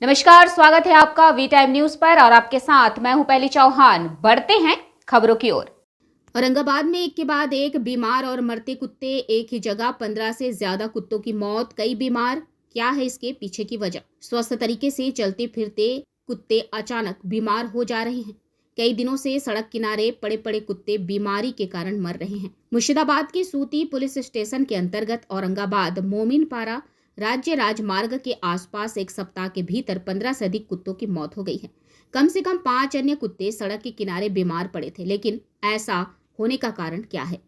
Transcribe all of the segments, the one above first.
नमस्कार, स्वागत है आपका वी टाइम न्यूज पर और आपके साथ मैं हूं पहली चौहान। बढ़ते हैं खबरों की ओर। औरंगाबाद में एक के बाद एक बीमार और मरते कुत्ते, एक ही जगह 15 से ज्यादा कुत्तों की मौत, कई बीमार। क्या है इसके पीछे की वजह? स्वस्थ तरीके से चलते फिरते कुत्ते अचानक बीमार हो जा रहे हैं। कई दिनों से सड़क किनारे पड़े पड़े कुत्ते बीमारी के कारण मर रहे हैं। मुर्शिदाबाद के सूती पुलिस स्टेशन के अंतर्गत औरंगाबाद मोमिनपारा राज्य राजमार्ग के आसपास एक सप्ताह के भीतर 15 से अधिक कुत्तों की मौत हो गई है। कम से कम 5 अन्य कुत्ते सड़क के किनारे बीमार पड़े थे, लेकिन ऐसा होने का कारण क्या है?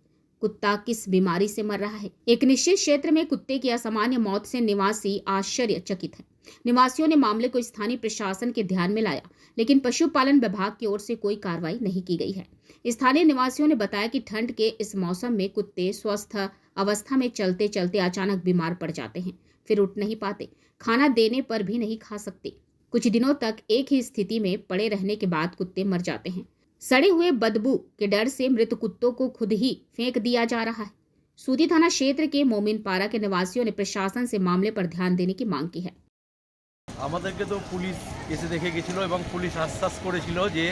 कुत्ता किस बीमारी से मर रहा है? एक निश्चित क्षेत्र में कुत्ते की असामान्य मौत से निवासी आश्चर्यचकित है। निवासियों ने मामले को स्थानीय प्रशासन के ध्यान में लाया, लेकिन पशुपालन विभाग की ओर से कोई कार्रवाई नहीं की गई है। स्थानीय निवासियों ने बताया कि ठंड के इस मौसम में कुत्ते स्वस्थ अवस्था में चलते चलते अचानक बीमार पड़ जाते हैं, फिर उठ नहीं पाते, खाना देने पर भी नहीं खा सकते। कुछ दिनों तक एक ही स्थिति में पड़े रहने के बाद कुत्ते मर जाते हैं। सड़े हुए बदबू के डर से मृत कुत्तों को खुद ही फेंक दिया जा रहा है। सूती थाना क्षेत्र के मोमिनपारा के निवासियों ने प्रशासन से मामले पर ध्यान देने की मांग की है। আমাদেরকে তো পুলিশ এসে দেখে গেছিল এবং পুলিশ আশ্বাস করেছিল যে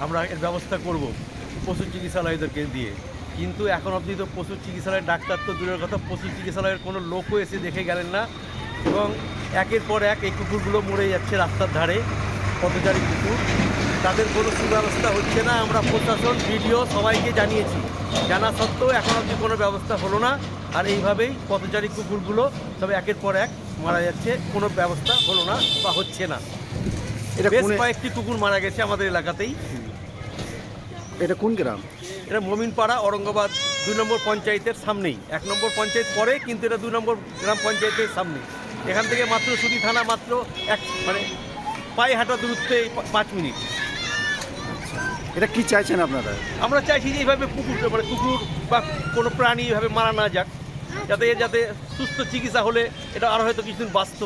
আমরা এর ব্যবস্থা করব পশু চিকিৎসালয়দেরকে দিয়ে, কিন্তু এখন অবধি তো পশু চিকিৎসালয়ের ডাক্তার তো দূরের কথা, পশু চিকিৎসালয়ের কোনো লোকও এসে দেখে গেলেন না এবং একের পর এক এই কুকুরগুলো মরে যাচ্ছে রাস্তার ধারে, পথচারী কুকুর, তাদের কোনো সুব্যবস্থা হচ্ছে না। আমরা প্রশাসন, ভিডিও সবাইকে জানিয়েছি, জানা সত্ত্বেও এখন অবধি কোনো ব্যবস্থা হলো না। আর এইভাবেই পথচারী কুকুরগুলো সব একের পর এক মারা যাচ্ছে, কোনো ব্যবস্থা হলো না বা হচ্ছে না। বেশ কয়েকটি কুকুর মারা গেছে আমাদের এলাকাতেই। এটা কোন গ্রাম? এটা মোমিনপাড়া, औरंगाबाद 2 নম্বর পঞ্চায়েতের সামনেই। 1 নম্বর পঞ্চায়েত পরে, কিন্তু এটা 2 নম্বর গ্রাম পঞ্চায়েতের সামনে। এখান থেকে মাত্র সুতি থানা মাত্র পায়ে হাঁটা দূরত্বে 5 মিনিট। এটা কি চাইছেন আপনারা? আমরা চাইছি যে এইভাবে কুকুর বা কোনো প্রাণী এইভাবে মারা না যাক, যাতে সুস্থ চিকিৎসা হলে এটা আরও হয়তো কিছুদিন বাঁচত।